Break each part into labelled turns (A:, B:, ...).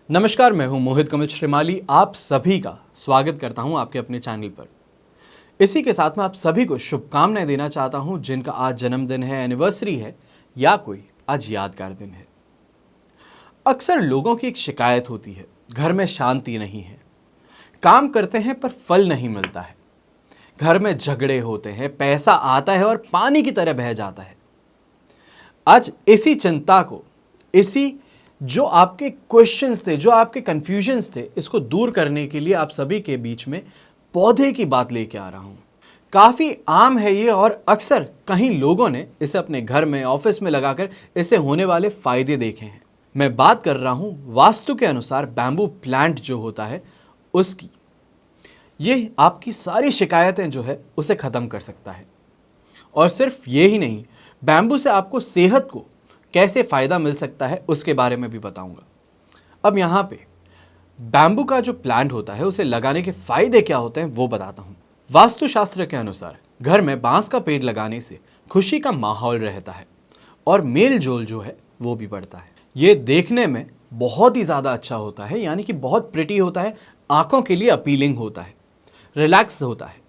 A: नमस्कार, मैं हूं मोहित कमल श्रीमाली। आप सभी का स्वागत करता हूं आपके अपने चैनल पर। इसी के साथ में आप सभी को शुभकामनाएं देना चाहता हूं जिनका आज जन्मदिन है, एनिवर्सरी है या कोई आज यादगार दिन है। अक्सर लोगों की एक शिकायत होती है, घर में शांति नहीं है, काम करते हैं पर फल नहीं मिलता है, घर में झगड़े होते हैं, पैसा आता है और पानी की तरह बह जाता है। आज इसी चिंता को, इसी जो आपके क्वेश्चंस थे, जो आपके कंफ्यूजन्स थे, इसको दूर करने के लिए आप सभी के बीच में पौधे की बात लेके आ रहा हूं। काफी आम है ये और अक्सर कहीं लोगों ने इसे अपने घर में, ऑफिस में लगाकर इससे होने वाले फायदे देखे हैं। मैं बात कर रहा हूं वास्तु के अनुसार बैम्बू प्लांट जो होता है उसकी। ये आपकी सारी शिकायतें जो है उसे खत्म कर सकता है। और सिर्फ ये ही नहीं, बैम्बू से आपको सेहत को कैसे फ़ायदा मिल सकता है उसके बारे में भी बताऊंगा। अब यहाँ पे बैम्बू का जो प्लांट होता है उसे लगाने के फ़ायदे क्या होते हैं वो बताता हूँ। वास्तुशास्त्र के अनुसार घर में बांस का पेड़ लगाने से खुशी का माहौल रहता है और मेल जोल जो है वो भी बढ़ता है। ये देखने में बहुत ही ज़्यादा अच्छा होता है, यानी कि बहुत प्रिटी होता है, आँखों के लिए अपीलिंग होता है, रिलैक्स होता है।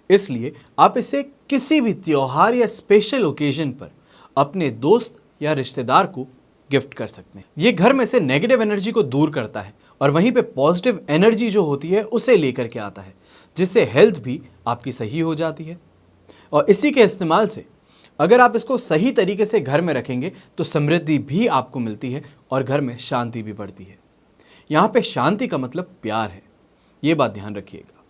A: इसलिए आप इसे किसी भी त्योहार या स्पेशल ओकेजन पर अपने दोस्त या रिश्तेदार को गिफ्ट कर सकते हैं। ये घर में से नेगेटिव एनर्जी को दूर करता है और वहीं पे पॉजिटिव एनर्जी जो होती है उसे लेकर के आता है, जिससे हेल्थ भी आपकी सही हो जाती है। और इसी के इस्तेमाल से अगर आप इसको सही तरीके से घर में रखेंगे तो समृद्धि भी आपको मिलती है और घर में शांति भी बढ़ती है। यहाँ पे शांति का मतलब प्यार है, ये बात ध्यान रखिएगा।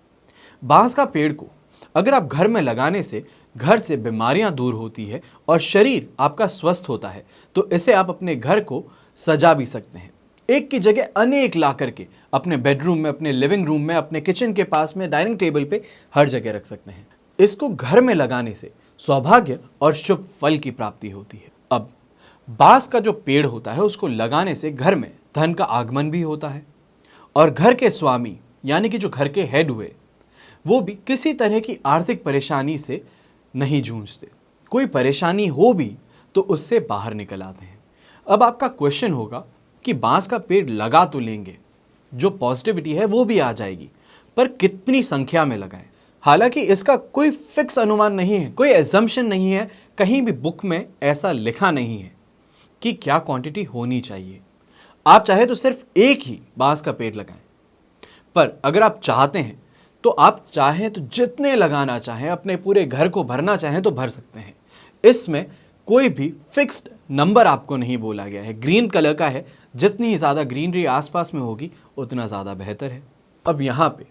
A: बांस का पेड़ को अगर आप घर में लगाने से घर से बीमारियां दूर होती है और शरीर आपका स्वस्थ होता है, तो इसे आप अपने घर को सजा भी सकते हैं। एक की जगह अनेक ला करके अपने बेडरूम में, अपने लिविंग रूम में, अपने किचन के पास में, डाइनिंग टेबल पे हर जगह रख सकते हैं। इसको घर में लगाने से सौभाग्य और शुभ फल की प्राप्ति होती है। अब बांस का जो पेड़ होता है उसको लगाने से घर में धन का आगमन भी होता है और घर के स्वामी यानी कि जो घर के हेड हुए वो भी किसी तरह की आर्थिक परेशानी से नहीं जूझते। कोई परेशानी हो भी तो उससे बाहर निकल आते हैं। अब आपका क्वेश्चन होगा कि बांस का पेड़ लगा तो लेंगे, जो पॉजिटिविटी है वो भी आ जाएगी, पर कितनी संख्या में लगाएं? हालांकि इसका कोई फिक्स अनुमान नहीं है, कोई एजम्पशन नहीं है, कहीं भी बुक में ऐसा लिखा नहीं है कि क्या क्वांटिटी होनी चाहिए। आप चाहे तो सिर्फ एक ही बांस का पेड़ लगाएं, पर अगर आप चाहते हैं तो आप चाहें तो जितने लगाना चाहें, अपने पूरे घर को भरना चाहें तो भर सकते हैं। इसमें कोई भी फिक्स्ड नंबर आपको नहीं बोला गया है। ग्रीन कलर का है, जितनी ज़्यादा ग्रीनरी आसपास में होगी उतना ज़्यादा बेहतर है। अब यहाँ पे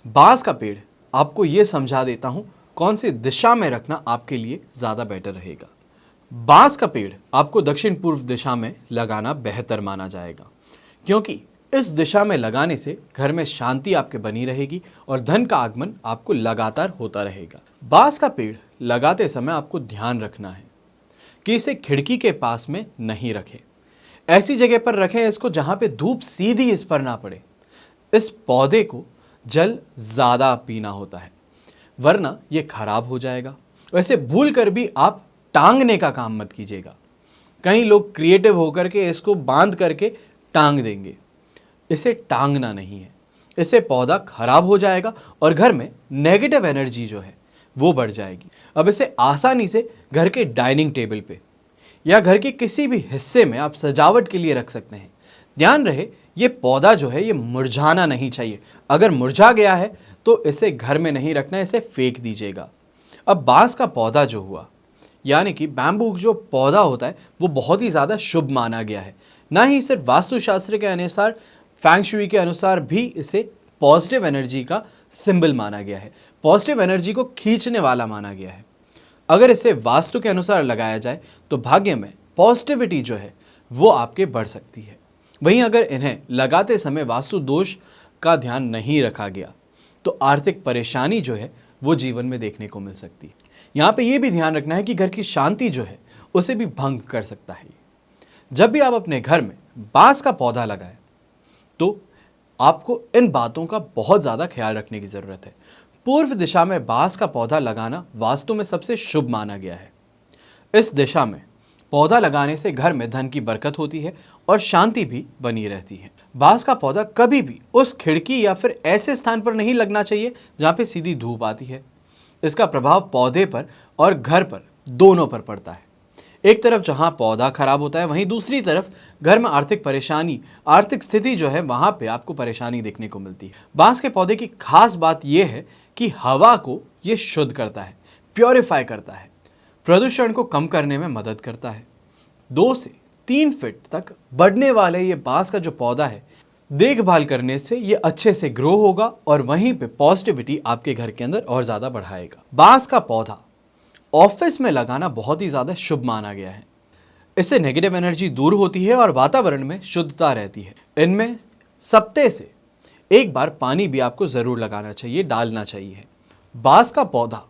A: बांस का पेड़ आपको ये समझा देता हूँ कौन सी दिशा में रखना आपके लिए ज़्यादा बेटर रहेगा। बांस का पेड़ आपको दक्षिण पूर्व दिशा में लगाना बेहतर माना जाएगा, क्योंकि इस दिशा में लगाने से घर में शांति आपके बनी रहेगी और धन का आगमन आपको लगातार होता रहेगा। बांस का पेड़ लगाते समय आपको ध्यान रखना है कि इसे खिड़की के पास में नहीं रखें। ऐसी जगह पर रखें इसको जहां पे धूप सीधी इस पर ना पड़े। इस पौधे को जल ज़्यादा पीना होता है, वरना ये खराब हो जाएगा। वैसे भूल कर भी आप टांगने का काम मत कीजिएगा। कई लोग क्रिएटिव होकर के इसको बांध करके टांग देंगे। इसे टांगना नहीं है, इससे पौधा खराब हो जाएगा और घर में नेगेटिव एनर्जी जो है वो बढ़ जाएगी। अब इसे आसानी से घर के डाइनिंग टेबल पे या घर के किसी भी हिस्से में आप सजावट के लिए रख सकते हैं। ध्यान रहे ये पौधा जो है ये मुरझाना नहीं चाहिए। अगर मुरझा गया है तो इसे घर में नहीं रखना, इसे फेंक दीजिएगा। अब बांस का पौधा जो हुआ, यानी कि बैम्बू जो पौधा होता है वो बहुत ही ज़्यादा शुभ माना गया है। ना ही सिर्फ वास्तुशास्त्र के अनुसार, फैंग शुई के अनुसार भी इसे पॉजिटिव एनर्जी का सिंबल माना गया है, पॉजिटिव एनर्जी को खींचने वाला माना गया है। अगर इसे वास्तु के अनुसार लगाया जाए तो भाग्य में पॉजिटिविटी जो है वो आपके बढ़ सकती है। वहीं अगर इन्हें लगाते समय वास्तु दोष का ध्यान नहीं रखा गया तो आर्थिक परेशानी जो है वो जीवन में देखने को मिल सकती है। यहाँ पे ये भी ध्यान रखना है कि घर की शांति जो है उसे भी भंग कर सकता है। जब भी आप अपने घर में बांस का पौधा लगाएं तो आपको इन बातों का बहुत ज़्यादा ख्याल रखने की ज़रूरत है। पूर्व दिशा में बांस का पौधा लगाना वास्तु में सबसे शुभ माना गया है। इस दिशा में पौधा लगाने से घर में धन की बरकत होती है और शांति भी बनी रहती है। बांस का पौधा कभी भी उस खिड़की या फिर ऐसे स्थान पर नहीं लगना चाहिए जहाँ पे सीधी धूप आती है। इसका प्रभाव पौधे पर और घर पर दोनों पर पड़ता है। एक तरफ जहां पौधा खराब होता है, वहीं दूसरी तरफ घर में आर्थिक परेशानी, आर्थिक स्थिति जो है वहां पे आपको परेशानी देखने को मिलती है। बांस के पौधे की खास बात यह है कि हवा को ये शुद्ध करता है, प्योरीफाई करता है, प्रदूषण को कम करने में मदद करता है। 2 से 3 फीट तक बढ़ने वाले ये बांस का जो पौधा है, देखभाल करने से ये अच्छे से ग्रो होगा और वहीं पे पॉजिटिविटी आपके घर के अंदर और ज्यादा बढ़ाएगा। बांस का पौधा ऑफिस में लगाना बहुत ही ज्यादा शुभ माना गया है। इससे नेगेटिव एनर्जी दूर होती है और वातावरण में शुद्धता रहती है। इनमें सप्ताह से एक बार पानी भी आपको जरूर लगाना चाहिए, डालना चाहिए। बांस का पौधा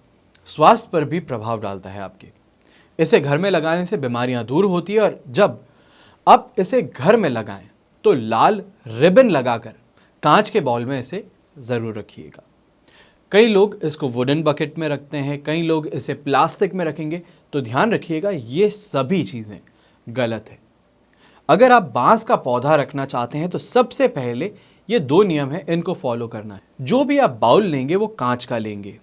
A: स्वास्थ्य पर भी प्रभाव डालता है आपके। इसे घर में लगाने से बीमारियां दूर होती है और जब आप इसे घर में लगाएं तो लाल रिबन लगाकर कांच के बाउल में इसे जरूर रखिएगा। कई लोग इसको वुडन बकेट में रखते हैं, कई लोग इसे प्लास्टिक में रखेंगे, तो ध्यान रखिएगा ये सभी चीज़ें गलत है। अगर आप बांस का पौधा रखना चाहते हैं तो सबसे पहले ये 2 नियम है, इनको फॉलो करना है। जो भी आप बाउल लेंगे वो कांच का लेंगे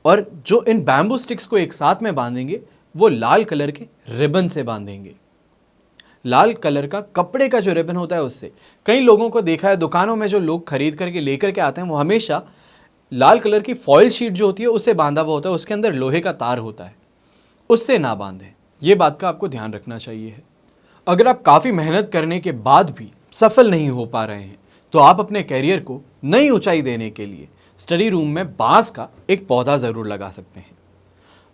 A: और जो इन बैम्बू स्टिक्स को एक साथ में बांधेंगे वो लाल कलर के रिबन से बांधेंगे। लाल कलर का कपड़े का जो रिबन होता है उससे। कई लोगों को देखा है दुकानों में जो लोग खरीद करके लेकर के आते हैं वो हमेशा लाल कलर की फॉइल शीट जो होती है उससे बांधा हुआ होता है, उसके अंदर लोहे का तार होता है, उससे ना बांधें। ये बात का आपको ध्यान रखना चाहिए है। अगर आप काफ़ी मेहनत करने के बाद भी सफल नहीं हो पा रहे हैं तो आप अपने करियर को नई ऊंचाई देने के लिए स्टडी रूम में बांस का एक पौधा ज़रूर लगा सकते हैं।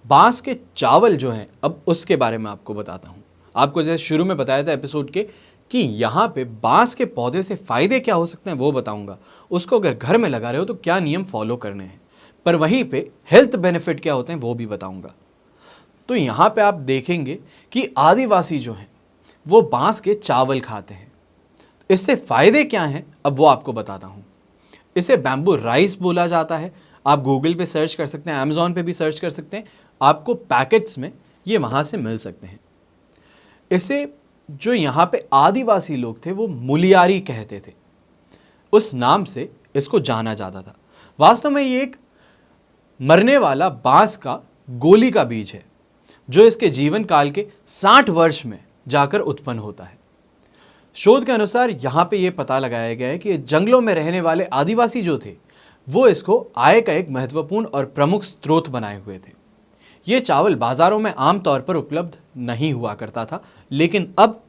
A: बांस के चावल जो हैं, अब उसके बारे में आपको बताता हूँ। आपको जैसे शुरू में बताया था एपिसोड के कि यहाँ पे बांस के पौधे से फ़ायदे क्या हो सकते हैं वो बताऊंगा। उसको अगर घर में लगा रहे हो तो क्या नियम फॉलो करने हैं, पर वहीं पे हेल्थ बेनिफिट क्या होते हैं वो भी बताऊंगा। तो यहाँ पे आप देखेंगे कि आदिवासी जो हैं वो बांस के चावल खाते हैं। इससे फ़ायदे क्या हैं अब वो आपको बताता हूँ। इसे बैम्बू राइस बोला जाता है। आप गूगल पे सर्च कर सकते हैं, अमेज़ॉन पे भी सर्च कर सकते हैं, आपको पैकेट्स में ये वहाँ से मिल सकते हैं। इसे जो यहाँ पे आदिवासी लोग थे वो मुलियारी कहते थे, उस नाम से इसको जाना जाता था। वास्तव में ये एक मरने वाला बांस का गोली का बीज है जो इसके जीवन काल के 60 वर्ष में जाकर उत्पन्न होता है। शोध के अनुसार यहाँ पे ये पता लगाया गया है कि जंगलों में रहने वाले आदिवासी जो थे वो इसको आय का एक महत्वपूर्ण और प्रमुख स्रोत बनाए हुए थे। ये चावल बाजारों में आमतौर पर उपलब्ध नहीं हुआ करता था, लेकिन अब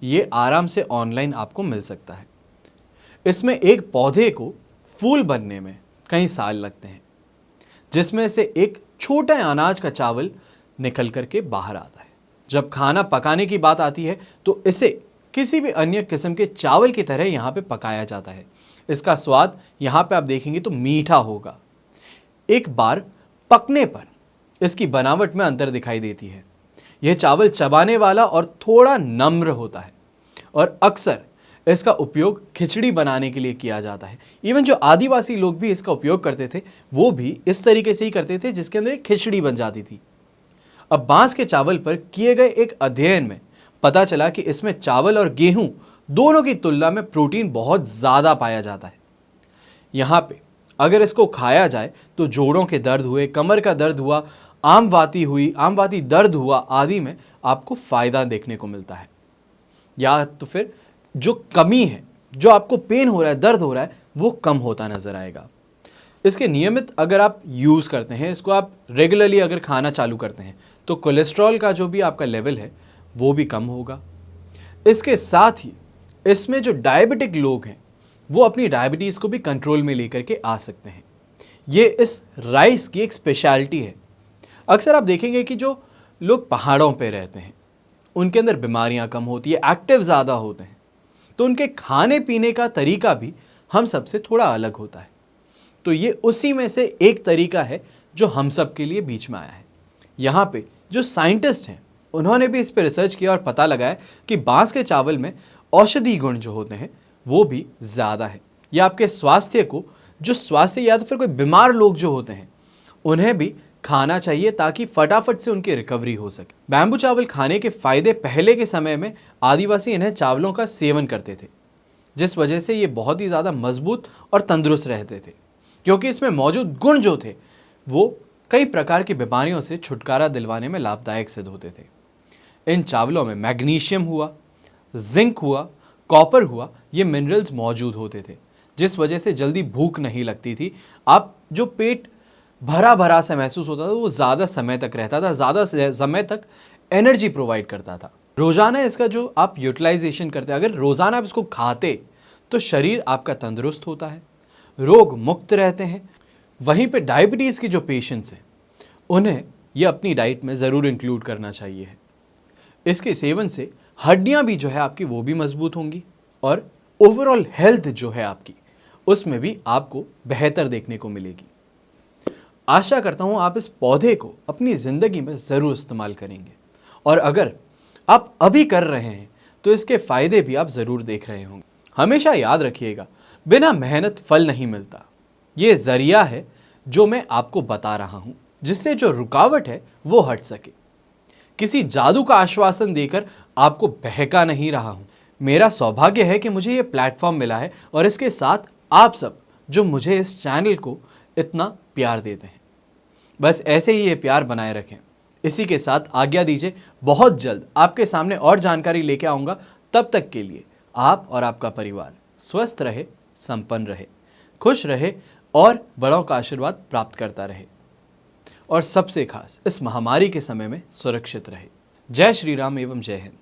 A: ये आराम से ऑनलाइन आपको मिल सकता है। इसमें एक पौधे को फूल बनने में कई साल लगते हैं, जिसमें से एक छोटा अनाज का चावल निकल करके बाहर आता है। जब खाना पकाने की बात आती है तो इसे किसी भी अन्य किस्म के चावल की तरह यहाँ पे पकाया जाता है। इसका स्वाद यहाँ पे आप देखेंगे तो मीठा होगा। एक बार पकने पर इसकी बनावट में अंतर दिखाई देती है। यह चावल चबाने वाला और थोड़ा नम्र होता है और अक्सर इसका उपयोग खिचड़ी बनाने के लिए किया जाता है। इवन जो आदिवासी लोग भी इसका उपयोग करते थे वो भी इस तरीके से ही करते थे जिसके अंदर एक खिचड़ी बन जाती थी। अब बांस के चावल पर किए गए एक अध्ययन में पता चला कि इसमें चावल और गेहूं दोनों की तुलना में प्रोटीन बहुत ज़्यादा पाया जाता है। यहाँ पे अगर इसको खाया जाए तो जोड़ों के दर्द हुए, कमर का दर्द हुआ, आमवाती दर्द हुआ आदि में आपको फ़ायदा देखने को मिलता है। या तो फिर जो कमी है, जो आपको पेन हो रहा है, दर्द हो रहा है, वो कम होता नज़र आएगा। इसके नियमित अगर आप यूज़ करते हैं, इसको आप रेगुलरली अगर खाना चालू करते हैं तो कोलेस्ट्रॉल का जो भी आपका लेवल है वो भी कम होगा। इसके साथ ही इसमें जो डायबिटिक लोग हैं वो अपनी डायबिटीज़ को भी कंट्रोल में लेकर के आ सकते हैं। ये इस राइस की एक स्पेशलिटी है। अक्सर आप देखेंगे कि जो लोग पहाड़ों पे रहते हैं उनके अंदर बीमारियां कम होती है, एक्टिव ज़्यादा होते हैं, तो उनके खाने पीने का तरीका भी हम सबसे थोड़ा अलग होता है। तो ये उसी में से एक तरीका है जो हम सब के लिए बीच में आया है। यहाँ पे जो साइंटिस्ट हैं उन्होंने भी इस पर रिसर्च किया और पता लगाया कि बांस के चावल में औषधि गुण जो होते हैं वो भी ज़्यादा है। यह आपके स्वास्थ्य को, जो स्वास्थ्य या तो फिर कोई बीमार लोग जो होते हैं उन्हें भी खाना चाहिए ताकि फटाफट से उनकी रिकवरी हो सके। बैम्बू चावल खाने के फायदे, पहले के समय में आदिवासी इन्हें चावलों का सेवन करते थे, जिस वजह से ये बहुत ही ज़्यादा मजबूत और तंदुरुस्त रहते थे, क्योंकि इसमें मौजूद गुण जो थे वो कई प्रकार की बीमारियों से छुटकारा दिलवाने में लाभदायक सिद्ध होते थे। इन चावलों में मैग्नीशियम हुआ, जिंक हुआ, कॉपर हुआ, ये मिनरल्स मौजूद होते थे, जिस वजह से जल्दी भूख नहीं लगती थी। आप जो पेट भरा भरा सा महसूस होता था वो ज़्यादा समय तक रहता था, ज़्यादा समय तक एनर्जी प्रोवाइड करता था। रोज़ाना इसका जो आप यूटिलाइजेशन करते, अगर रोज़ाना आप इसको खाते तो शरीर आपका तंदुरुस्त होता है, रोग मुक्त रहते हैं। वहीं पे डायबिटीज़ के जो पेशेंट्स हैं उन्हें ये अपनी डाइट में ज़रूर इंक्लूड करना चाहिए। इसके सेवन से हड्डियां भी जो है आपकी वो भी मजबूत होंगी और ओवरऑल हेल्थ जो है आपकी उसमें भी आपको बेहतर देखने को मिलेगी। आशा करता हूं आप इस पौधे को अपनी ज़िंदगी में ज़रूर इस्तेमाल करेंगे, और अगर आप अभी कर रहे हैं तो इसके फ़ायदे भी आप ज़रूर देख रहे होंगे। हमेशा याद रखिएगा, बिना मेहनत फल नहीं मिलता। ये ज़रिया है जो मैं आपको बता रहा हूं, जिससे जो रुकावट है वो हट सके। किसी जादू का आश्वासन देकर आपको बहका नहीं रहा हूं। मेरा सौभाग्य है कि मुझे ये प्लेटफॉर्म मिला है, और इसके साथ आप सब जो मुझे इस चैनल को इतना प्यार देते हैं। बस ऐसे ही ये प्यार बनाए रखें। इसी के साथ आज्ञा दीजिए, बहुत जल्द आपके सामने और जानकारी लेके आऊँगा। तब तक के लिए आप और आपका परिवार स्वस्थ रहे, संपन्न रहे, खुश रहे और बड़ों का आशीर्वाद प्राप्त करता रहे, और सबसे खास इस महामारी के समय में सुरक्षित रहे। जय श्री राम एवं जय हिंद।